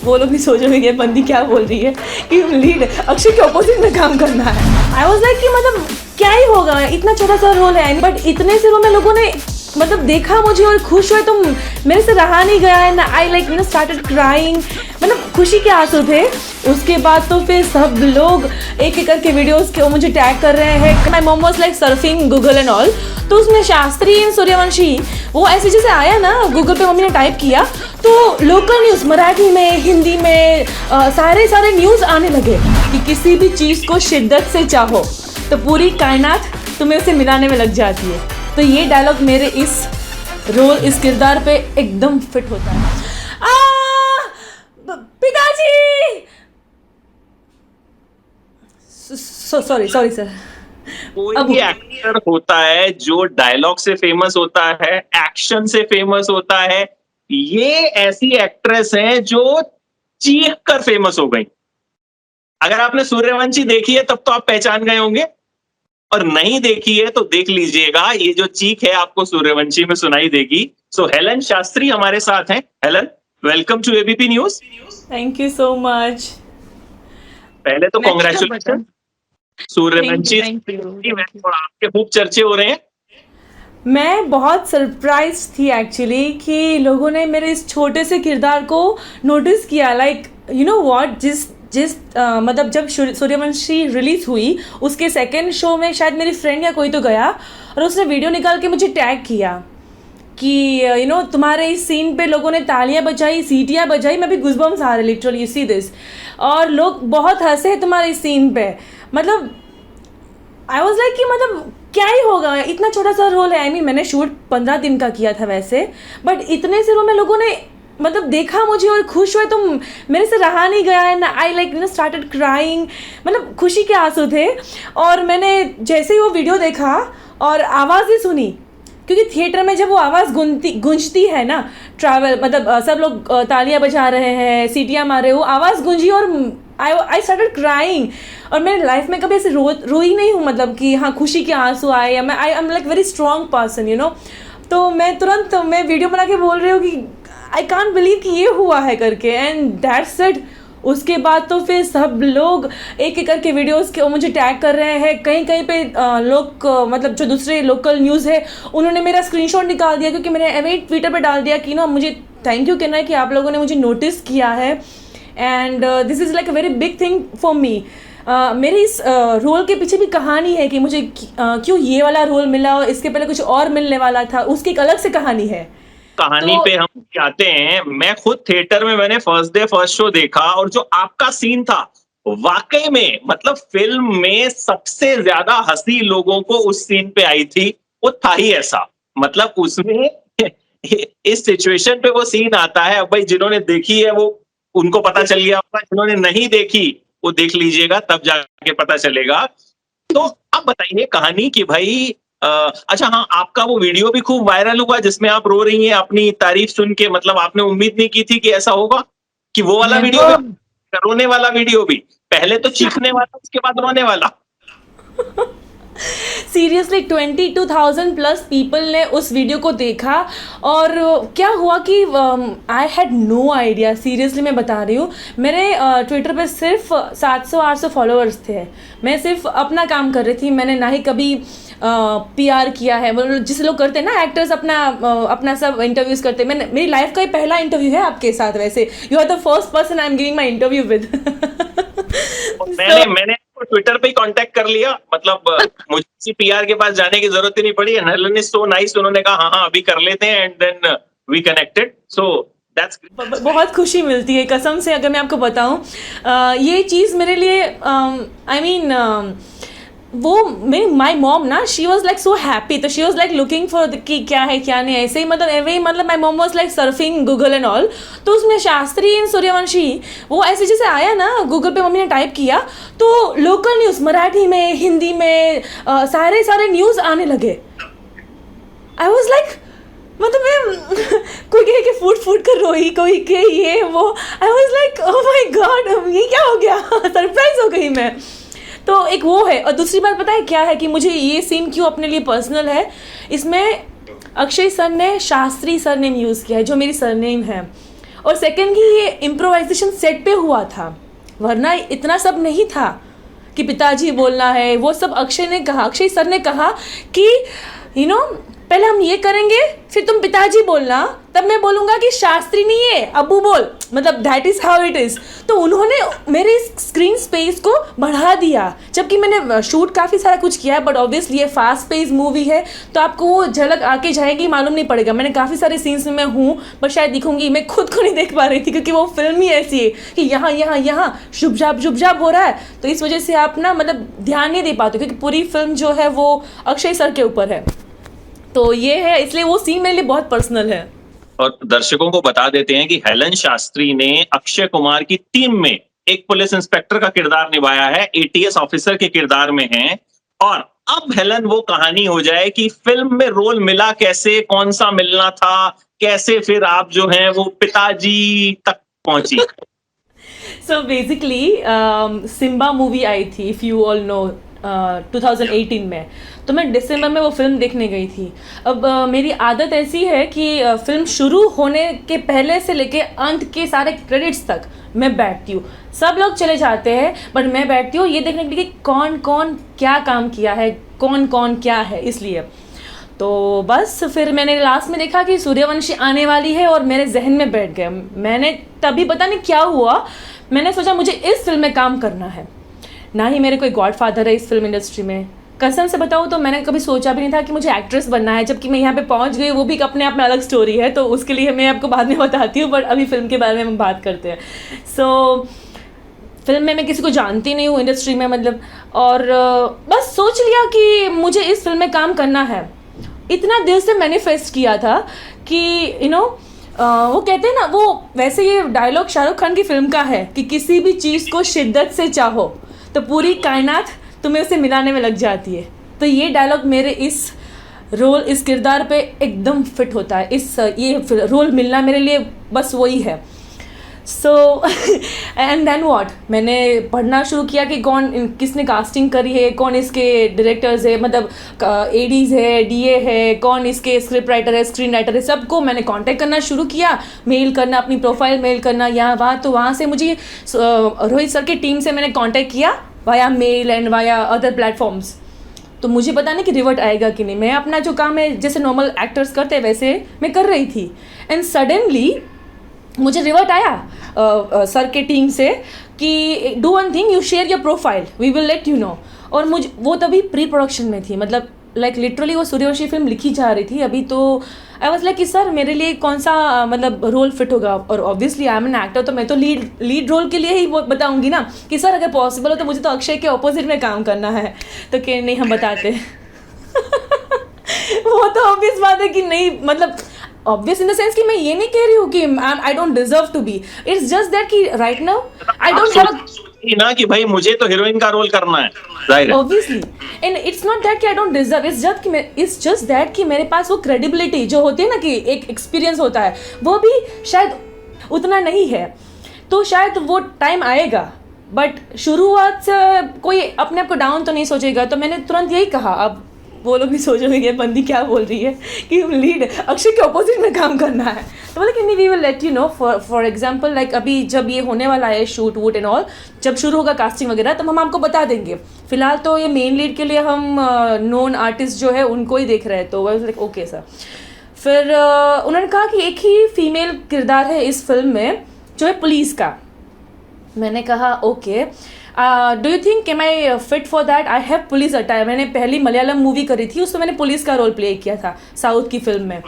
वो लोग भी सोचोगे ये बंदी क्या बोल रही है कि लीड अक्षय के ऑपोजिट में काम करना है। आई वाज लाइक कि मतलब क्या ही होगा, इतना छोटा सा रोल है, बट इतने से रोल में लोगों ने मतलब देखा मुझे और खुश हुए, तो मेरे से रहा नहीं गया and I like started crying, मतलब खुशी के आंसू थे। उसके बाद तो फिर सब लोग एक एक करके वीडियोस के मुझे टैग कर रहे हैं। My mom was like surfing Google and all, तो उसमें शास्त्री एंड सूर्यवंशी वो ऐसे जैसे आया ना गूगल पे, मम्मी ने टाइप किया तो लोकल न्यूज़ मराठी में, हिंदी में सारे न्यूज़ आने लगे कि किसी भी चीज़ को शिद्दत से चाहो तो पूरी कायनात तुम्हें उसे मिलाने में लग जाती है। तो ये डायलॉग मेरे इस रोल, इस किरदार पे एकदम फिट होता है। पिताजी, सॉरी सर। कोई एक्टर होता है जो डायलॉग से फेमस होता है, एक्शन से फेमस होता है। ये ऐसी एक्ट्रेस है जो चीख कर फेमस हो गई। अगर आपने सूर्यवंशी देखी है तब तो आप पहचान गए होंगे, और नहीं देखी है तो देख लीजिएगा, ये जो चीख है आपको सूर्यवंशी में सुनाई देगी। सो हेलन शास्त्री हमारे साथ हैं। Helen, welcome to ABP news. Thank you so much. पहले तो कांग्रेचुलेशन सूर्यवंशी, और आपके खूब चर्चे हो रहे हैं। मैं बहुत सरप्राइज थी एक्चुअली कि लोगों ने मेरे इस छोटे से किरदार को नोटिस किया। लाइक यू नो व्हाट, जिस मतलब जब सूर्यवंशी रिलीज हुई उसके सेकेंड शो में शायद मेरी फ्रेंड या कोई तो गया और उसने वीडियो निकाल के मुझे टैग किया कि यू नो तुम्हारे इस सीन पे लोगों ने तालियां बजाई, सीटियां बजाई, मैं भी गुज़बम्स आ रहे लिटरली, यू सी दिस, और लोग बहुत हंसे तुम्हारे इस सीन पे। मतलब आई वॉज लाइक कि मतलब क्या ही होगा, इतना छोटा सा रोल है। आई मीन मैंने शूट 15 दिन का किया था वैसे, बट इतने से रोल में लोगों ने मतलब देखा मुझे और खुश हुए, तो मेरे से रहा नहीं गया and I like started crying, मतलब खुशी के आंसू थे। और मैंने जैसे ही वो वीडियो देखा और आवाज़ ही सुनी, क्योंकि थिएटर में जब वो आवाज़ गूंजती है ना, ट्रैवल मतलब सब लोग तालियां बजा रहे हैं, सीटियां मार रहे हो, आवाज़ गूंजी और आई स्टार्टेड क्राइंग। और मेरे लाइफ में कभी ऐसे रोई नहीं हूँ, मतलब कि हाँ खुशी के आंसू आए, या मैं I am like very strong person you know. तो मैं तुरंत मैं वीडियो बना के बोल रही हूँ कि आई कांट बिलीव कि ये हुआ है करके, एंड दैट्स इट। उसके बाद तो फिर सब लोग एक एक करके वीडियोस के मुझे टैग कर रहे हैं। कहीं कहीं पे लोग मतलब जो दूसरे लोकल न्यूज़ है उन्होंने मेरा स्क्रीनशॉट निकाल दिया, क्योंकि मैंने अभी ट्विटर पे डाल दिया कि ना मुझे थैंक यू कहना है कि आप लोगों ने मुझे नोटिस किया है, and this is like a very big thing for me. मेरे इस रोल के पीछे भी कहानी है कि मुझे क्यों ये वाला रोल मिला और इसके पहले कुछ और मिलने वाला था, उसकी एक अलग से कहानी है। कहानी पे हम जाते हैं। मैं खुद थिएटर में मैंने फर्स्ट डे फर्स्ट शो देखा, और जो आपका सीन था वाकई में मतलब फिल्म में सबसे ज्यादा हंसी लोगों को उस सीन पे आई थी। वो था ही ऐसा, मतलब उसमें इस सिचुएशन पे वो सीन आता है। अब भाई जिन्होंने देखी है वो उनको पता चल गया होगा, जिन्होंने नहीं देखी वो देख लीजिएगा तब जाके पता चलेगा। तो अब बताइए कहानी कि भाई अच्छा हाँ, आपका वो वीडियो भी खूब वायरल हुआ जिसमें आप रो रही हैं अपनी तारीफ सुन के। मतलब आपने उम्मीद नहीं की थी कि ऐसा होगा, कि वो वाला वीडियो भी, रोने वाला वीडियो भी, पहले तो चीखने वाला उसके बाद रोने वाला। सीरियसली 22,000 प्लस पीपल ने उस वीडियो को देखा, और क्या हुआ कि I had no idea, seriously मैं बता रही हूँ। मेरे ट्विटर पे सिर्फ 700-800 फॉलोअर्स थे। मैं सिर्फ अपना काम कर रही थी, मैंने ना ही कभी पीआर किया है, मतलब जिसे लोग करते हैं ना एक्टर्स अपना सब इंटरव्यूज करते हैं। मैंने, मेरी लाइफ का ही पहला इंटरव्यू है आपके साथ। वैसे you are the first person I am giving my interview with. मैंने ट्विटर पे ही कांटेक्ट कर लिया, मतलब मुझे किसी पीआर के पास जाने की जरूरत ही नहीं पड़ी। हेलन इज सो नाइस, उन्होंने कहा हाँ अभी कर लेते हैं, and then we connected. So that's बहुत खुशी मिलती है कसम से, अगर मैं आपको बताऊं। ये चीज़ मेरे लिए आई मीन वो माई मॉम ना, she was like so happy, तो she was like looking for कि क्या है क्या नहीं, ऐसे ही मतलब my mom was like surfing Google and all. तो उसमें शास्त्री एंड सूर्यवंशी वो ऐसे जैसे आया ना गूगल पे, मम्मी ने टाइप किया तो लोकल न्यूज़ मराठी में, हिंदी में सारे न्यूज़ आने लगे। आई वॉज लाइक मतलब मैं कोई कहे कि फूट कर रोई, कोई के ये वो। I was like oh my God, ये क्या हो गया, सरप्राइज हो गई मैं। तो एक वो है, और दूसरी बात पता है क्या है कि मुझे ये सीन क्यों अपने लिए पर्सनल है, इसमें अक्षय सर ने शास्त्री सरनेम यूज़ किया है जो मेरी सरनेम है, और सेकंड कि ये इम्प्रोवाइजेशन सेट पे हुआ था, वरना इतना सब नहीं था कि पिताजी बोलना है। वो सब अक्षय सर ने कहा कि पहले हम ये करेंगे, फिर तुम पिताजी बोलना, तब मैं बोलूँगा कि शास्त्री नहीं है, अब्बू बोल, मतलब that is how it is. तो उन्होंने मेरे स्क्रीन स्पेस को बढ़ा दिया, जबकि मैंने शूट काफ़ी सारा कुछ किया है, बट ऑब्वियसली ये फास्ट पेस मूवी है तो आपको वो झलक आके जाएगी मालूम नहीं पड़ेगा। मैंने काफ़ी सारे सीन्स में मैं हूँ, बट शायद दिखूंगी, मैं खुद को नहीं देख पा रही थी क्योंकि वो फिल्म ही ऐसी है कि यहाँ शुभ हो रहा है, तो इस वजह से आप ना मतलब ध्यान नहीं दे पाते, क्योंकि पूरी फिल्म जो है वो अक्षय सर के ऊपर है। तो ये है, इसलिए वो सीन मेरे लिए बहुत पर्सनल है। और दर्शकों को बता देते हैं कि हेलन शास्त्री ने अक्षय कुमार की टीम में एक पुलिस इंस्पेक्टर का किरदार निभाया है, एटीएस ऑफिसर के किरदार में है। और अब हेलन वो कहानी हो जाए कि फिल्म में रोल मिला कैसे, कौन सा मिलना था, कैसे फिर आप जो हैं वो पिताजी तक पहुंची। So basically, सिम्बा मूवी आई थी, इफ़ यू ऑल नो, 2018 में। तो मैं दिसंबर में वो फिल्म देखने गई थी। अब मेरी आदत ऐसी है कि फिल्म शुरू होने के पहले से लेके अंत के सारे क्रेडिट्स तक मैं बैठती हूँ। सब लोग चले जाते हैं बट मैं बैठती हूँ ये देखने के लिए कि कौन कौन क्या काम किया है, कौन कौन क्या है, इसलिए। तो बस फिर मैंने लास्ट में देखा कि सूर्यवंशी आने वाली है और मेरे जहन में बैठ गया। मैंने तभी पता नहीं क्या हुआ, मैंने सोचा मुझे इस फिल्म में काम करना है। ना ही मेरे कोई गॉडफादर है इस फिल्म इंडस्ट्री में, कसम से बताऊँ तो मैंने कभी सोचा भी नहीं था कि मुझे एक्ट्रेस बनना है, जबकि मैं यहाँ पे पहुँच गई। वो भी अपने आप में अलग स्टोरी है, तो उसके लिए मैं आपको बाद में बताती हूँ, बट अभी फिल्म के बारे में हम बात करते हैं। सो फिल्म में मैं किसी को जानती नहीं हूँ इंडस्ट्री में, मतलब, और बस सोच लिया कि मुझे इस फिल्म में काम करना है। इतना दिल से मैनिफेस्ट किया था कि वो कहते हैं ना, वो वैसे ये डायलॉग शाहरुख खान की फिल्म का है कि किसी भी चीज़ को शिद्दत से चाहो तो पूरी कायनात तुम्हें उसे मिलाने में लग जाती है। तो ये डायलॉग मेरे इस किरदार पे एकदम फिट होता है। ये रोल मिलना मेरे लिए बस वही है। सो एंड देन व्हाट, मैंने पढ़ना शुरू किया कि किसने कास्टिंग करी है, कौन इसके डायरेक्टर्स है, मतलब एडीज है, डीए है, कौन इसके स्क्रिप्ट राइटर है, स्क्रीन राइटर है, सबको मैंने कांटेक्ट करना शुरू किया, मेल करना, अपनी प्रोफाइल मेल करना यहाँ वहाँ। तो वहाँ से मुझे रोहित सर की टीम से मैंने कांटेक्ट किया via male and via other platforms. तो मुझे पता नहीं कि रिवर्ट आएगा कि नहीं। मैं अपना जो काम है जैसे नॉर्मल एक्टर्स करते हैं वैसे मैं कर रही थी, एंड सडनली मुझे रिवर्ट आया सर के टीम से कि do one thing, you share your profile, we will let you know. और मुझे वो तभी प्री प्रोडक्शन में थी, मतलब लाइक लिटरली वो सूर्यवंशी फिल्म लिखी जा रही थी अभी। तो आई वाज लाइक कि सर मेरे लिए कौन सा मतलब रोल फिट होगा, और obviously I am an actor, तो मैं तो लीड रोल के लिए ही वो बताऊंगी ना कि सर अगर पॉसिबल हो तो मुझे तो अक्षय के ऑपोजिट में काम करना है। तो कि नहीं, हम बताते वो तो ऑब्वियस बात है कि नहीं, मतलब ऑब्वियस इन द सेंस कि मैं ये नहीं कह रही हूँ कि I don't deserve to be, it's just that कि right now I don't have ना कि भाई मुझे तो हीरोइन का रोल करना है, जाहिर है obviously. And it's not that कि I don't deserve, it's just that कि मेरे पास वो क्रेडिबिलिटी जो होती है ना, कि एक एक्सपीरियंस होता है, वो भी शायद उतना नहीं है। तो शायद वो टाइम आएगा, बट शुरुआत से कोई अपने आप को डाउन तो नहीं सोचेगा। तो मैंने तुरंत यही कहा, अब वो लोग भी सोचेंगे ये बंदी क्या बोल रही है कि लीड अक्षय के ऑपोजिट में काम करना है। तो बोले कि नहीं, we will let you know. For example like अभी जब ये होने वाला है शूट वूट एंड ऑल, जब शुरू होगा कास्टिंग वगैरह, तब हम आपको बता देंगे। फिलहाल तो ये मेन लीड के लिए हम नोन आर्टिस्ट जो है उनको ही देख रहे हैं। तो वो लाइक ओके सर। फिर उन्होंने कहा कि एक ही फीमेल किरदार है इस फिल्म में जो है पुलिस का। मैंने कहा okay, do you think am I fit for that, I have police attire. मैंने पहली मलयालम मूवी करी थी, उसमें मैंने पुलिस का रोल प्ले किया था साउथ की फिल्म में।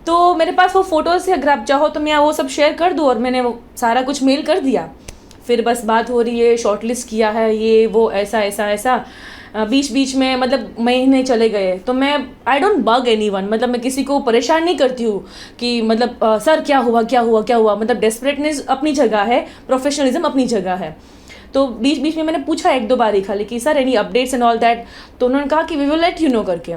तो मेरे पास वो फोटोज़ है, अगर आप चाहो तो मैं वो सब शेयर कर दूँ, और मैंने वो सारा कुछ मेल कर दिया। फिर बस बात हो रही है, शॉर्टलिस्ट किया है, ये वो ऐसा ऐसा ऐसा। बीच बीच में मतलब महीने चले गए। तो मैं आई डोंट बग एनीवन, मतलब मैं किसी को परेशान नहीं करती हूँ कि मतलब सर क्या हुआ क्या हुआ क्या हुआ। मतलब डेस्परेटनेस अपनी जगह है, प्रोफेशनलिज्म अपनी जगह है। तो बीच बीच में मैंने पूछा एक दो बार ही खाली कि sir any updates and all that. तो उन्होंने कहा कि we will let you know करके।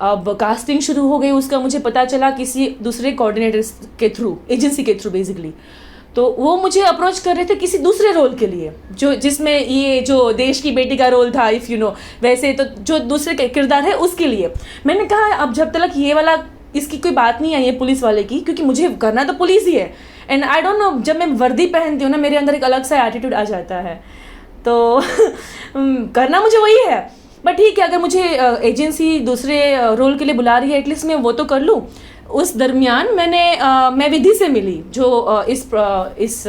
अब कास्टिंग शुरू हो गई, उसका मुझे पता चला किसी दूसरे कोऑर्डिनेटर्स के थ्रू, एजेंसी के थ्रू बेसिकली। तो वो मुझे अप्रोच कर रहे थे किसी दूसरे रोल के लिए, जो जिसमें ये जो देश की बेटी का रोल था, इफ़ यू नो, वैसे तो जो दूसरे किरदार है उसके लिए। मैंने कहा अब जब तक ये वाला इसकी कोई बात नहीं आई है पुलिस वाले की, क्योंकि मुझे करना तो पुलिस ही है। एंड आई डोंट नो, जब मैं वर्दी पहनती हूँ ना मेरे अंदर एक अलग सा एटीट्यूड आ जाता है, तो करना मुझे वही है। बट ठीक है, अगर मुझे एजेंसी दूसरे रोल के लिए बुला रही है एटलीस्ट मैं वो तो कर लूँ। उस दरमियान मैं विधि से मिली, जो इस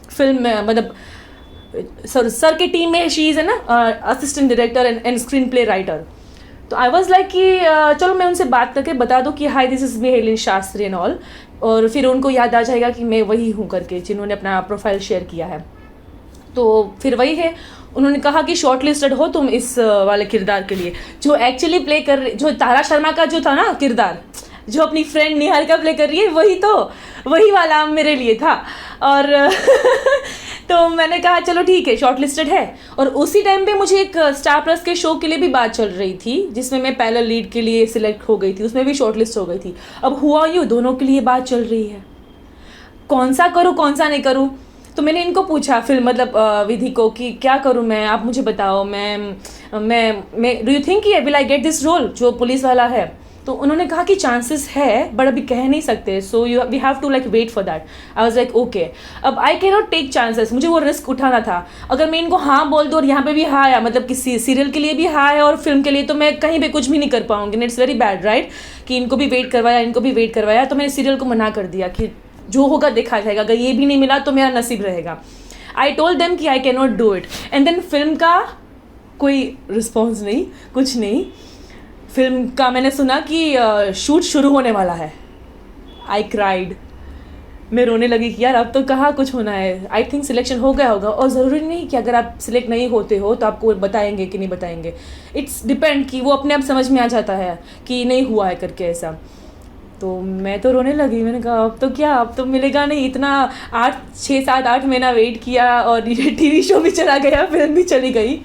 फिल्म में मतलब सर की टीम में शी इज़ है ना assistant director and screen play writer. तो आई वॉज लाइक कि चलो मैं उनसे बात करके बता दूँ कि hi this is me Helin Shastri and all, और फिर उनको याद आ जाएगा कि मैं वही हूँ करके जिन्होंने अपना प्रोफाइल शेयर किया है। तो फिर वही है, उन्होंने कहा कि शॉर्ट लिस्टेड हो तुम इस वाले किरदार के लिए, जो एक्चुअली प्ले कर रही, जो तारा शर्मा का जो था ना किरदार, जो अपनी फ्रेंड निहारिका प्ले कर रही है, वही वाला मेरे लिए था। और तो मैंने कहा चलो ठीक है, शॉर्ट लिस्टेड है। और उसी टाइम पे मुझे एक स्टार प्लस के शो के लिए भी बात चल रही थी जिसमें मैं पैरेलल लीड के लिए सिलेक्ट हो गई थी, उसमें भी शॉर्ट लिस्ट हो गई थी। अब हुआ यूँ, दोनों के लिए बात चल रही है, कौन सा करूँ कौन सा नहीं करूँ। तो मैंने इनको पूछा फिर मतलब विधि को कि क्या करूँ मैं, आप मुझे बताओ, मैं do you think will I get this role जो पुलिस वाला है। तो उन्होंने कहा कि चांसेस है बट अभी कह नहीं सकते, so we have to like wait for that. I was like okay, अब I can not take chances, मुझे वो रिस्क उठाना था। अगर मैं इनको हाँ बोल दूँ और यहाँ पे भी हाँ आया, मतलब किसी सीरियल के लिए भी हाँ है और फिल्म के लिए, तो मैं कहीं पे कुछ भी नहीं कर पाऊंगी। इट्स वेरी बैड राइट, कि इनको भी वेट करवाया, तो मैंने सीरियल को मना कर दिया कि जो होगा देखा जाएगा, अगर ये भी नहीं मिला तो मेरा नसीब रहेगा। आई टोल्ड देम कि I can not do it. And then film का कोई रिस्पॉन्स नहीं, कुछ नहीं। फिल्म का मैंने सुना कि शूट शुरू होने वाला है, आई क्राइड, मैं रोने लगी कि यार अब तो कहाँ कुछ होना है। आई थिंक सिलेक्शन हो गया होगा, और ज़रूरी नहीं कि अगर आप सिलेक्ट नहीं होते हो तो आपको बताएंगे कि नहीं बताएंगे, इट्स डिपेंड कि वो अपने आप समझ में आ जाता है कि नहीं हुआ है करके ऐसा। तो मैं तो रोने लगी, मैंने कहा अब तो क्या, अब तो मिलेगा नहीं। इतना 6, 7, 8 महीना वेट किया और ये टीवी शो भी चला गया, फिल्म भी चली गई,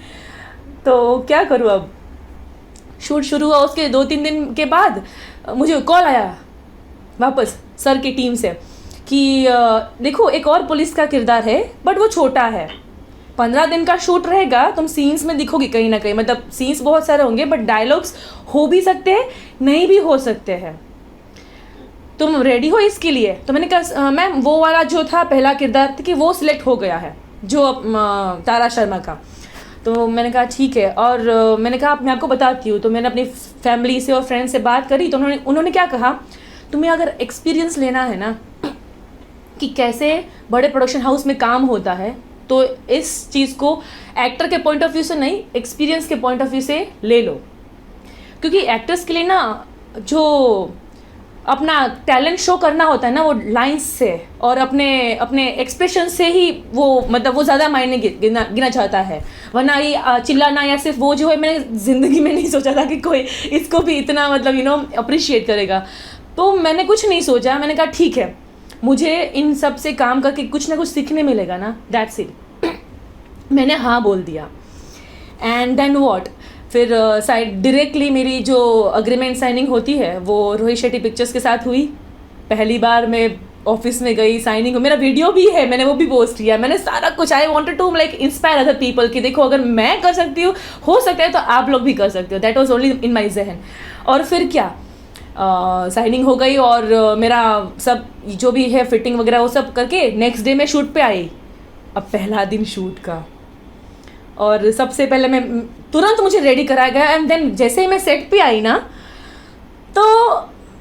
तो क्या करूँ अब। शूट शुरू हुआ, उसके 2-3 दिन के बाद मुझे कॉल आया वापस सर की टीम से कि देखो एक और पुलिस का किरदार है बट वो छोटा है, 15 दिन का शूट रहेगा, तुम सीन्स में दिखोगी कहीं ना कहीं, मतलब सीन्स बहुत सारे होंगे बट डायलॉग्स हो भी सकते हैं नहीं भी हो सकते हैं, तुम रेडी हो इसके लिए। तो मैंने कहा मैम वो वाला जो था पहला किरदार कि वो सिलेक्ट हो गया है, जो तारा शर्मा का। तो मैंने कहा ठीक है, और मैंने कहा मैं आपको बताती हूँ। तो मैंने अपनी फैमिली से और फ्रेंड से बात करी, तो उन्होंने क्या कहा, तुम्हें अगर एक्सपीरियंस लेना है ना कि कैसे बड़े प्रोडक्शन हाउस में काम होता है, तो इस चीज़ को एक्टर के पॉइंट ऑफ व्यू से नहीं, एक्सपीरियंस के पॉइंट ऑफ व्यू से ले लो। क्योंकि एक्टर्स के लिए ना जो अपना टैलेंट शो करना होता है ना, वो लाइंस से और अपने एक्सप्रेशन से ही वो मतलब वो ज़्यादा मायने गिना जाता है। वरना ये चिल्लाना या सिर्फ वो जो है, मैंने ज़िंदगी में नहीं सोचा था कि कोई इसको भी इतना मतलब अप्रिशिएट करेगा। तो मैंने कुछ नहीं सोचा, मैंने कहा ठीक है, मुझे इन सब से काम करके कुछ ना कुछ सीखने मिलेगा ना, दैट्स इट। मैंने हाँ बोल दिया। एंड देन व्हाट, फिर साइड डायरेक्टली मेरी जो अग्रीमेंट साइनिंग होती है वो रोहित शेट्टी पिक्चर्स के साथ हुई। पहली बार मैं ऑफिस में गई, साइनिंग हो, मेरा वीडियो भी है, मैंने वो भी पोस्ट किया, मैंने सारा कुछ। I wanted to like inspire other people कि देखो अगर मैं कर सकती हूँ, हो सकता है तो आप लोग भी कर सकते हो। That was only in my ज़हन। और फिर क्या, साइनिंग हो गई और मेरा सब जो भी है फिटिंग वगैरह वो सब करके नेक्स्ट डे मैं शूट पे आई। अब पहला दिन शूट का, और सबसे पहले मैं तुरंत मुझे रेडी कराया गया। एंड देन जैसे ही मैं सेट पे आई ना, तो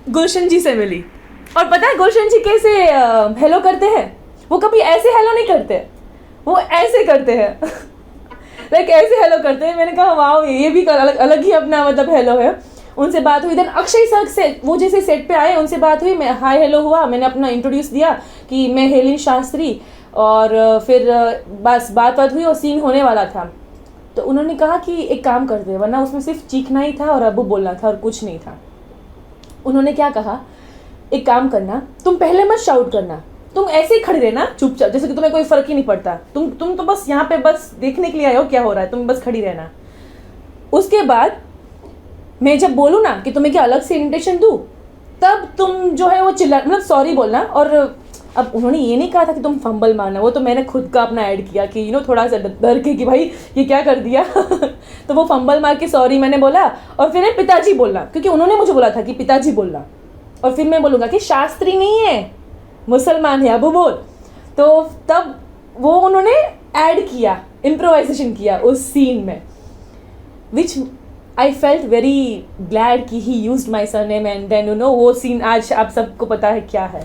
गुलशन जी से मिली। और पता है गुलशन जी कैसे हेलो करते हैं, वो कभी ऐसे हेलो नहीं करते, वो ऐसे करते हैं लाइक ऐसे हेलो करते हैं। मैंने कहा वाह, ये भी अलग ही अपना मतलब हेलो है। उनसे बात हुई। देन अक्षय सर से, वो जैसे सेट पे आए उनसे बात हुई, मैं हाय हेलो हुआ, मैंने अपना इंट्रोड्यूस दिया कि मैं हेलिन शास्त्री, और फिर बस बात हुई और सीन होने वाला था। तो उन्होंने कहा कि एक काम कर दे, वरना उसमें सिर्फ चीखना ही था और अबू बोलना था और कुछ नहीं था। उन्होंने क्या कहा, एक काम करना, तुम पहले मत शाउट करना, तुम ऐसे ही खड़ी रहना चुपचाप, जैसे कि तुम्हें कोई फर्क ही नहीं पड़ता, तुम तो बस यहाँ पे बस देखने के लिए आए हो क्या हो रहा है, तुम बस खड़ी रहना। उसके बाद मैं जब बोलूँ ना कि तुम्हें क्या अलग से इन्विटेशन दूँ, तब तुम जो है वो चिल्ला, मतलब सॉरी बोलना। और अब उन्होंने ये नहीं कहा था कि तुम फंबल मारना, वो तो मैंने खुद का अपना ऐड किया कि थोड़ा सा डर के कि भाई ये क्या कर दिया तो वो फंबल मार के सॉरी मैंने बोला, और फिर पिताजी बोलना, क्योंकि उन्होंने मुझे बोला था कि पिताजी बोलना, और फिर मैं बोलूँगा कि शास्त्री नहीं है, मुसलमान है, अबू बोल। तो तब वो उन्होंने ऐड किया, इम्प्रोवाइजेशन किया उस सीन में, which I felt very glad कि he used my surname and then वो सीन आज आप सबको पता है क्या है।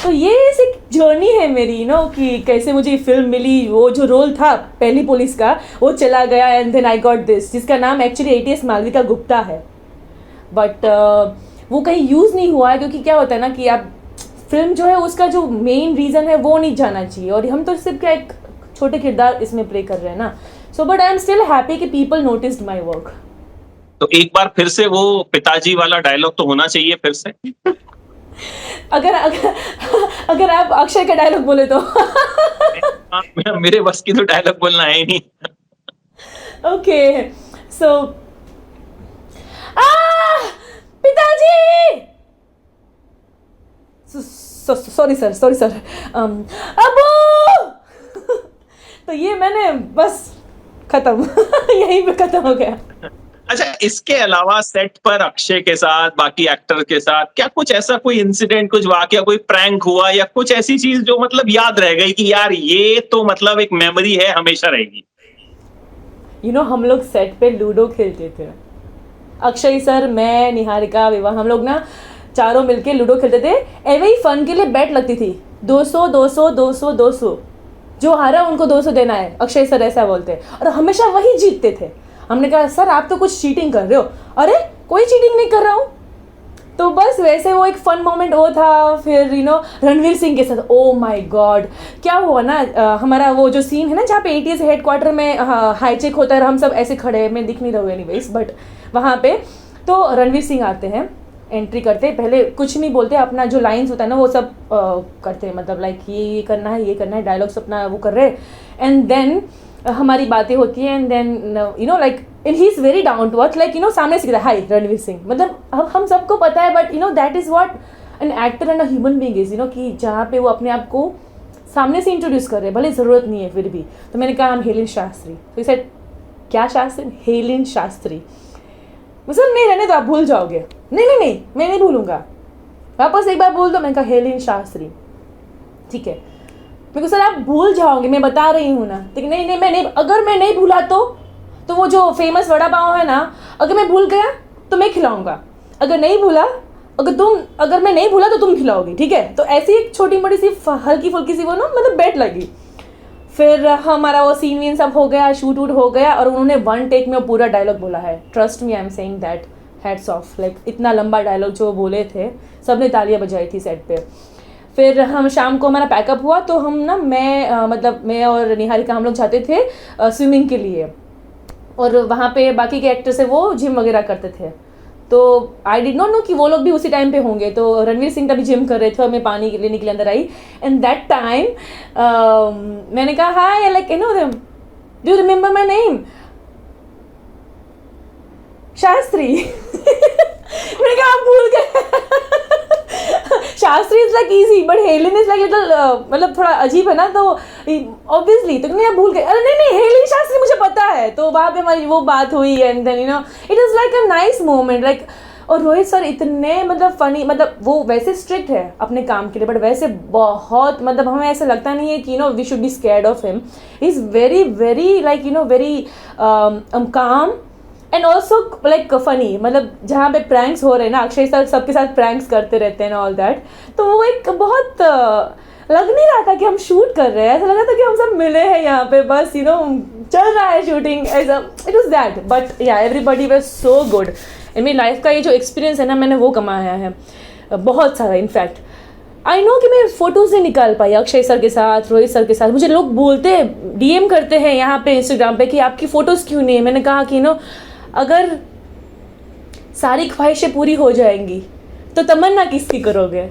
तो ये एक जर्नी है मेरी कि कैसे मुझे फिल्म मिली, वो जो रोल था पहली पुलिस का वो चला गया and then I got this, जिसका नाम एक्चुअली ATS मालविका गुप्ता है, बट वो कहीं यूज़ नहीं हुआ है, क्योंकि क्या होता है ना कि आप फिल्म जो है उसका जो मेन रीज़न है वो नहीं जाना चाहिए, और हम तो सिर्फ क्या एक छोटे किरदार इसमें प्ले कर रहे हैं ना। So but I am still happy कि पीपल नोटिस्ड माई वर्क। तो एक बार फिर से वो पिताजी वाला डायलॉग तो होना चाहिए फिर से। अगर अगर अगर आप अक्षय का डायलॉग बोले तो मेरे बस की तो डायलॉग बोलना है ही नहीं। ओके सो पिताजी, सॉरी सर अबू तो ये मैंने बस खत्म यहीं पे खत्म हो गया। अच्छा, इसके अलावा सेट पर अक्षय के साथ, बाकी एक्टर के साथ क्या कुछ ऐसा कोई इंसिडेंट, कुछ वाकया, कोई प्रैंक हुआ या कुछ ऐसी चीज जो मतलब याद रह गई कि यार ये तो मतलब एक मेमोरी है, हमेशा रहेगी? हम लोग सेट पे लूडो खेलते थे, अक्षय सर, मैं, निहारिका, विवाह, हम लोग ना चारों मिलके लूडो खेलते थे। एवे ही फन के लिए बैट लगती थी, 200 200 200 200, जो हारा उनको 200 देना है, अक्षय सर ऐसा बोलते, और हमेशा वही जीतते थे। हमने कहा सर आप तो कुछ चीटिंग कर रहे हो, अरे कोई चीटिंग नहीं कर रहा हूँ। तो बस वैसे वो एक फन मोमेंट वो था। फिर रणवीर सिंह के साथ, ओ माय गॉड, क्या हुआ ना, हमारा वो जो सीन है ना जहाँ पे ATS हेडक्वार्टर में हाई चेक होता है, हम सब ऐसे खड़े हैं, मैं दिख नहीं रहा हूँ एनीवेज, बट वहाँ पे तो रणवीर सिंह आते हैं, एंट्री करते, पहले कुछ नहीं बोलते, अपना जो लाइन्स होता है ना वो सब करते हैं, मतलब लाइक ये करना है, ये करना है, डायलॉग्स अपना वो कर रहे हैं, एंड देन हमारी बातें होती हैं, and then like and he is very down to earth, like सामने से कहता है हाय रणवीर सिंह, मतलब हम सबको पता है, but that is what an actor and a human being is, कि जहाँ पे वो अपने आप को सामने से इंट्रोड्यूस कर रहे हैं, भले ज़रूरत नहीं है फिर भी। तो मैंने कहा हम हेलिन शास्त्री, तो सेड क्या शास्त्री? हेलिन शास्त्री। सर नहीं रहने तो आप भूल जाओगे। नहीं मैं नहीं भूलूंगा, वापस एक बार बोल दो। मैंने कहा हेलिन शास्त्री, ठीक है। मेरे को सर आप भूल जाओगे, मैं बता रही हूँ ना। लेकिन नहीं मैं नहीं, अगर मैं नहीं भूला तो वो जो फेमस वड़ा पाव है ना, अगर मैं भूल गया तो मैं खिलाऊंगा, अगर नहीं भूला, अगर मैं नहीं भूला तो तुम खिलाओगी, ठीक है। तो ऐसी एक छोटी मोटी सी हल्की फुल्की सी वो ना मतलब बेट लगी। फिर हमारा वो सीन वीन सब हो गया, शूट वूट हो गया, और उन्होंने 1 टेक में वो पूरा डायलॉग बोला है। Trust me, I am saying that, hats off, like इतना लंबा डायलॉग जो बोले थे, सबने तालियां बजाई थी सेट पे। फिर हम शाम को हमारा पैकअप हुआ, तो हम ना मैं और निहारिका हम लोग जाते थे स्विमिंग के लिए, और वहाँ पे बाकी के एक्टर से वो जिम वगैरह करते थे। तो आई डिड नॉट नो कि वो लोग भी उसी टाइम पे होंगे। तो रणवीर सिंह तभी जिम कर रहे थे और मैं पानी लेने के लिए अंदर आई, एंड दैट टाइम मैंने कहा hi, like them, do you remember my name? Shastri. मैंने कहा आप भूल गए। Shastri is like easy, but Helin is like little, मतलब थोड़ा अजीब है ना, तो ऑब्वियसली तो नहीं आप भूल गए। अरे नहीं हेलिन शास्त्री मुझे पता है। तो वहाँ पे हमारी वो बात हुई, and then it is like a nice moment, like. और रोहित सर इतने मतलब फनी, मतलब वो वैसे स्ट्रिक्ट है अपने काम के लिए, बट वैसे बहुत, मतलब हमें ऐसा लगता नहीं है कि we should be scared of him. He is very very like very calm and also like funny. मतलब जहाँ पे प्रैंक्स हो रहे हैं ना, अक्षय सर सबके साथ प्रैंक्स करते रहते हैं ऑल दैट, तो वो एक बहुत लग नहीं रहा था कि हम शूट कर रहे हैं, ऐसा लग रहा था कि हम सब मिले हैं यहाँ पे, बस चल रहा है शूटिंग, ऐसा इट वॉज दैट। बट या everybody was so good. And मेरी लाइफ का ये जो एक्सपीरियंस है ना, मैंने वो कमाया है बहुत सारा। इनफैक्ट आई नो कि मैं फ़ोटोज़ नहीं निकाल पाई अक्षय सर के साथ, रोहित सर के साथ। मुझे लोग बोलते हैं, DM करते हैं यहाँ पे इंस्टाग्राम पे कि आपकी फ़ोटोज़ क्यों नहीं है। मैंने कहा कि अगर सारी ख्वाहिशें पूरी हो जाएंगी तो तमन्ना किसकी करोगे?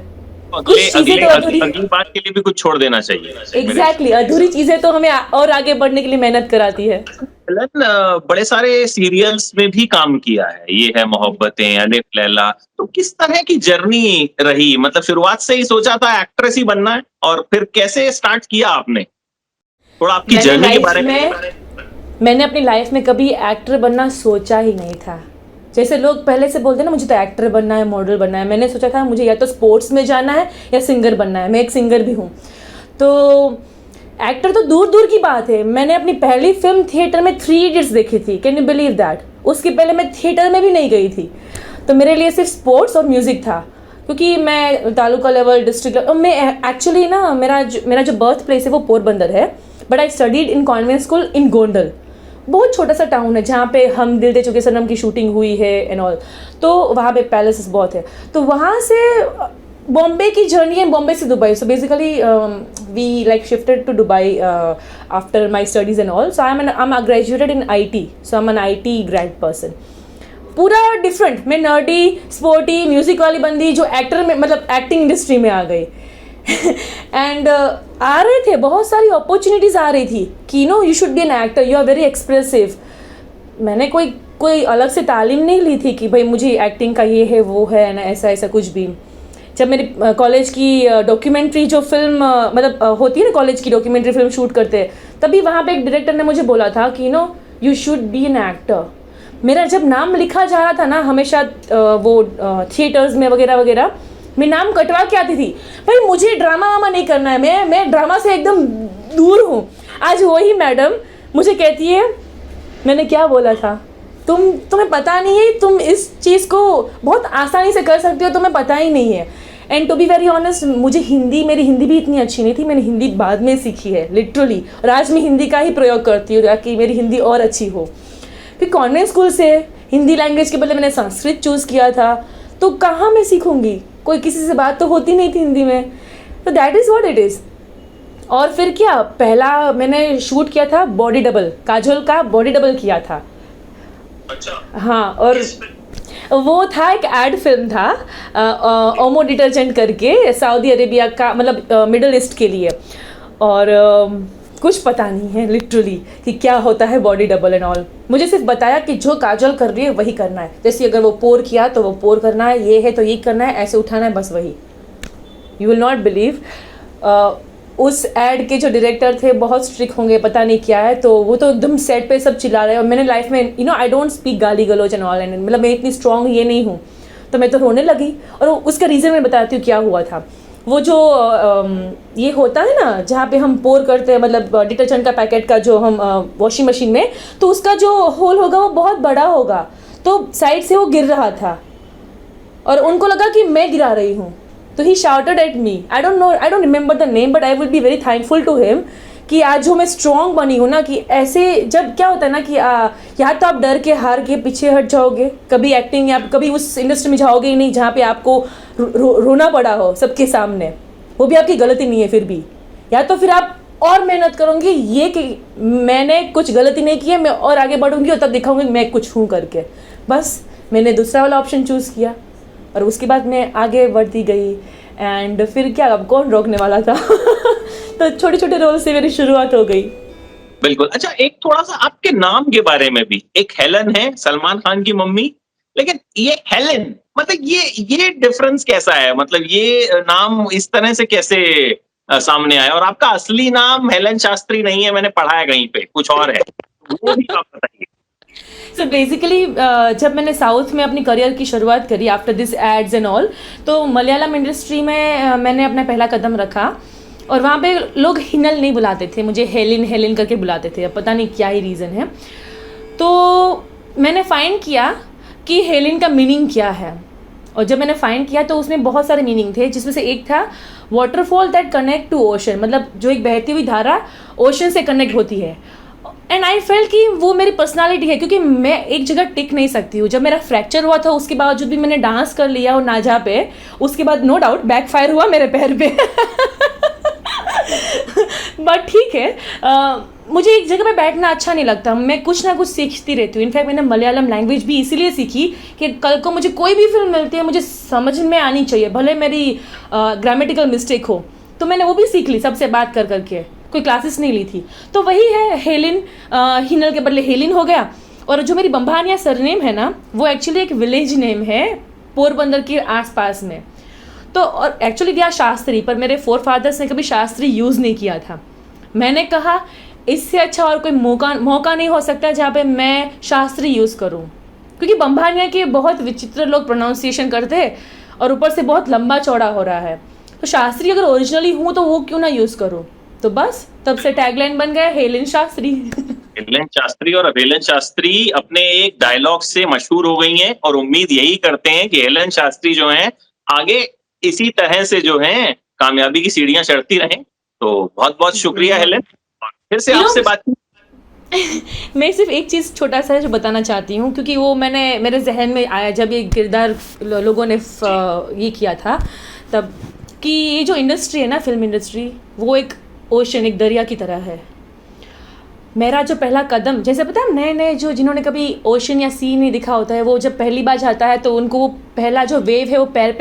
कुछ चीजें तो अधूरी, अगली बात के लिए भी कुछ छोड़ देना चाहिए। एग्जैक्टली, अधूरी चीजें तो हमें और आगे बढ़ने के लिए मेहनत कराती है। बड़े सारे सीरियल्स में भी काम किया है, ये है मोहब्बतें, अलिफ लैला। तो किस तरह की जर्नी रही? मतलब शुरुआत से ही सोचा था एक्ट्रेस ही बनना है, और फिर कैसे स्टार्ट किया आपने? थोड़ा आपकी जर्नी के बारे में। मैंने अपनी लाइफ में कभी एक्टर बनना सोचा ही नहीं था। जैसे लोग पहले से बोलते हैं ना मुझे तो एक्टर बनना है, मॉडल बनना है, मैंने सोचा था मुझे या तो स्पोर्ट्स में जाना है या सिंगर बनना है। मैं एक सिंगर भी हूँ। तो एक्टर तो दूर दूर की बात है। मैंने अपनी पहली फिल्म थिएटर में 3 इडियट्स देखी थी, कैन यू बिलीव दैट। उसके पहले मैं थिएटर में भी नहीं गई थी। तो मेरे लिए सिर्फ स्पोर्ट्स और म्यूज़िक था, क्योंकि मैं तालुका लेवल, डिस्ट्रिक्ट लेवल, मैं एक्चुअली ना मेरा जो बर्थ प्लेस है वो पोरबंदर है, but I studied in convent school इन गोंडल। बहुत छोटा सा टाउन है जहाँ पे हम दिल दे चुके सनम की शूटिंग हुई है एंड ऑल। तो वहाँ पे पैलेसेस बहुत है। तो वहाँ से बॉम्बे की जर्नी है, बॉम्बे से Dubai. So basically we like shifted to Dubai after my studies and all. So I am graduated in IT, so I am an IT grade person. पूरा डिफरेंट, मैं नर्डी, स्पोर्टी, म्यूजिक वाली बंदी जो actor में मतलब acting industry में आ गई। And आ रहे थे बहुत सारी अपॉर्चुनिटीज़ आ रही थी कि you should be an actor, you are very expressive. मैंने कोई अलग से तालीम नहीं ली थी कि भाई मुझे एक्टिंग का ये है वो है ना, ऐसा कुछ भी। जब मेरी कॉलेज की डॉक्यूमेंट्री जो फिल्म मतलब होती है ना, कॉलेज की डॉक्यूमेंट्री फिल्म शूट करते हैं, तभी वहाँ पे एक डायरेक्टर ने मुझे बोला था कि you should be an actor. मेरा जब नाम लिखा जा रहा था ना, हमेशा वो थिएटर्स में वगैरह वगैरह, मैं नाम कटवा के आती थी। भाई मुझे ड्रामा वामा नहीं करना है, मैं ड्रामा से एकदम दूर हूँ। आज वही मैडम मुझे कहती है, मैंने क्या बोला था, तुम्हें पता नहीं है, तुम इस चीज़ को बहुत आसानी से कर सकती हो, तुम्हें पता ही नहीं है। And to be very honest, मुझे मेरी हिंदी भी इतनी अच्छी नहीं थी। मैंने हिंदी बाद में सीखी है लिटरली, और आज मैं हिंदी का ही प्रयोग करती हूँ ताकि मेरी हिंदी और अच्छी हो। फिर कॉन्वेंट स्कूल से हिंदी लैंग्वेज के बदले मैंने संस्कृत चूज़ किया था, तो कहाँ मैं सीखूंगी, कोई किसी से बात तो होती नहीं थी हिंदी में। तो that is what it is. और फिर क्या, पहला मैंने शूट किया था बॉडी डबल, काजोल का बॉडी डबल किया था। अच्छा। हाँ, और वो था एक एड फिल्म था ओमो डिटर्जेंट करके, सऊदी अरेबिया का, मतलब मिडल ईस्ट के लिए। और कुछ पता नहीं है लिटरली कि क्या होता है बॉडी डबल एंड ऑल। मुझे सिर्फ बताया कि जो काजल कर रही है वही करना है। जैसे अगर वो पोर किया तो वो पोर करना है, ये है तो ये करना है, ऐसे उठाना है, बस वही। यू विल नॉट बिलीव, उस एड के जो डायरेक्टर थे बहुत स्ट्रिक्ट होंगे, पता नहीं क्या है। तो वो तो एकदम सेट पे सब चिल्ला रहे हैं। और मैंने लाइफ में आई डोंट स्पीक गाली गलौज एंड ऑल, एंड मतलब मैं इतनी स्ट्रॉन्ग ये नहीं हूँ। तो मैं तो रोने लगी। और उसका रीज़न मैं बताती हूँ क्या हुआ था। वो जो ये होता है ना जहाँ पे हम पोर करते हैं, मतलब डिटर्जेंट का पैकेट का जो हम वॉशिंग मशीन में, तो उसका जो होल होगा वो बहुत बड़ा होगा। तो साइड से वो गिर रहा था और उनको लगा कि मैं गिरा रही हूँ। तो he shouted at me, I don't remember the name, but I will be very thankful to him कि आज जो मैं स्ट्रॉन्ग बनी हूँ ना, कि ऐसे जब क्या होता है ना कि या तो आप डर के हार के पीछे हट जाओगे, कभी एक्टिंग या कभी उस इंडस्ट्री में जाओगे ही नहीं जहाँ पे आपको रोना पड़ा हो सबके सामने, वो भी आपकी गलती नहीं है फिर भी, या तो फिर आप और मेहनत करूँगी ये कि मैंने कुछ गलती नहीं की है, मैं और आगे बढ़ूँगी और तब दिखाऊँगी मैं कुछ हूँ करके। बस मैंने दूसरा वाला ऑप्शन चूज़ किया और उसके बाद मैं आगे बढ़ती गई। एंड फिर क्या, अब कौन रोकने वाला था। तो छोटे छोटे रोल से मेरी शुरुआत हो गई। बिल्कुल। अच्छा, एक थोड़ा सा आपके नाम के बारे में भी, एक हेलन है सलमान खान की मम्मी, लेकिन ये हेलन मतलब ये डिफरेंस कैसा है, मतलब ये नाम इस तरह से कैसे सामने आया, और आपका असली नाम हेलन शास्त्री नहीं है, मैंने पढ़ा है कहीं पे, कुछ और है, वो भी आप बताइए। सो बेसिकली जब मैंने साउथ में अपनी करियर की शुरुआत करी after this ads and all, तो मलयालम इंडस्ट्री में मैंने अपना पहला कदम रखा। और वहाँ पे लोग हिनल नहीं बुलाते थे, मुझे हेलिन करके बुलाते थे। अब पता नहीं क्या ही रीज़न है। तो मैंने फाइंड किया कि हेलिन का मीनिंग क्या है, और जब मैंने फाइंड किया तो उसमें बहुत सारे मीनिंग थे, जिसमें से एक था waterfall that connect to ocean, मतलब जो एक बहती हुई धारा ओशन से कनेक्ट होती है। एंड आई फेल्ट कि वो मेरी पर्सनालिटी है, क्योंकि मैं एक जगह टिक नहीं सकती हूँ। जब मेरा फ्रैक्चर हुआ था उसके बावजूद भी मैंने डांस कर लिया और नाजा पे, उसके बाद नो डाउट बैकफायर हुआ मेरे पैर पे। बट ठीक है, मुझे एक जगह पे बैठना अच्छा नहीं लगता, मैं कुछ ना कुछ सीखती रहती हूँ। इनफैक्ट मैंने मलयालम लैंग्वेज भी इसीलिए सीखी कि कल को मुझे कोई भी फिल्म मिलती है मुझे समझ में आनी चाहिए, भले मेरी ग्रामेटिकल मिस्टेक हो। तो मैंने वो भी सीख ली सबसे बात कर करके, कोई क्लासेस नहीं ली थी। तो वही है हेलिन, हिनल के बदले हेलिन हो गया। और जो मेरी बम्बानिया सरनेम है ना, वो एक्चुअली एक विलेज नेम है पोरबंदर के आसपास में। तो और एक्चुअली दिया शास्त्री, पर मेरे फोर फादर्स ने कभी शास्त्री यूज़ नहीं किया था। मैंने कहा इससे अच्छा और कोई मौका नहीं हो सकता जहाँ पे मैं शास्त्री यूज़ करूँ। क्योंकि बम्बानिया के बहुत विचित्र लोग प्रोनाउंसिएशन करते हैं और ऊपर से बहुत लंबा चौड़ा हो रहा है, तो शास्त्री अगर ओरिजिनली हूँ तो वो क्यों ना यूज़ करूँ। तो बस तब से टैगलाइन बन गया हेलेन शास्त्री। हेलेन शास्त्री, और हेलेन शास्त्री अपने एक डायलॉग से मशहूर हो गई हैं और उम्मीद यही करते हैं कि हेलेन शास्त्री जो हैं आगे इसी तरह से जो हैं कामयाबी की सीढ़ियां चढ़ती रहें। तो बहुत बहुत शुक्रिया हेलेन, फिर से आपसे बात। मैं सिर्फ एक चीज़ छोटा सा जो बताना चाहती हूँ, क्योंकि वो मैंने मेरे जहन में आया जब ये किरदार लोगों ने ये किया था तब, कि ये जो इंडस्ट्री है ना, फिल्म इंडस्ट्री, वो एक ओशन, एक दरिया की तरह है। मेरा जो पहला कदम, जैसे पता है नए नए जो जिन्होंने कभी ओशन या सी नहीं दिखा होता है, वो जब पहली बार जाता है तो उनको वो पहला जो वेव है वो पैर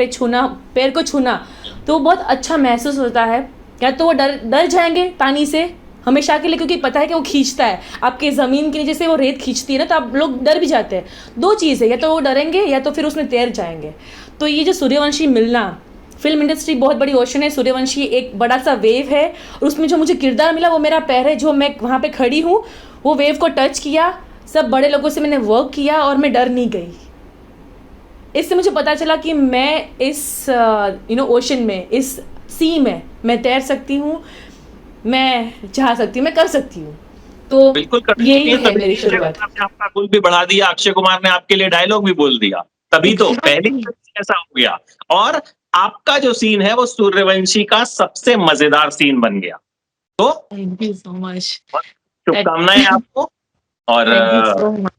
को छूना तो वो बहुत अच्छा महसूस होता है। या तो वो डर जाएंगे पानी से हमेशा के लिए, क्योंकि पता है कि वो खींचता है आपके ज़मीन के नीचे से, वो रेत खींचती है ना, तो आप लोग डर भी जाते हैं। दो चीज़ है, या तो वो डरेंगे या तो फिर उसमें तैर जाएंगे। तो ये जो सूर्यवंशी मिलना, फिल्म इंडस्ट्री बहुत बड़ी ओशन है, सूर्यवंशी एक बड़ा सा वेव है, और उसमें जो मुझे किरदार मिला वो मेरा पैर है, जो मैं वहाँ पे खड़ी हूँ वो वेव को टच किया, सब बड़े लोगों से मैंने वर्क किया और मैं डर नहीं गई। इससे मुझे पता चला कि मैं इस ओशन में, इस सी में मैं तैर सकती हूँ, मैं चाह सकती हूँ, मैं कर सकती हूँ। तो बिल्कुल कर यही है मेरी शुरुआत। आपने आपका गुल भी बढ़ा दिया, अक्षय कुमार ने आपके लिए डायलॉग भी बोल दिया, तभी तो पहली ऐसा हो गया। और आपका जो सीन है वो सूर्यवंशी का सबसे मजेदार सीन बन गया। तो थैंक यू सो मच, शुभकामनाएं आपको, और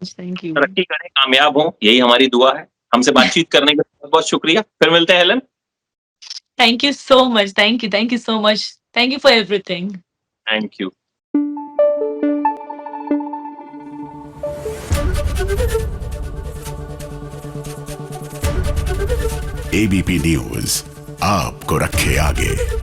थैंक यू। तरक्की करें, कामयाब हो, यही हमारी दुआ है। हमसे बातचीत करने के लिए बहुत बहुत शुक्रिया, फिर मिलते हैं Helen. Thank you so much, thank you so much, thank you for everything. Thank you. ABP news आपको रखे आगे।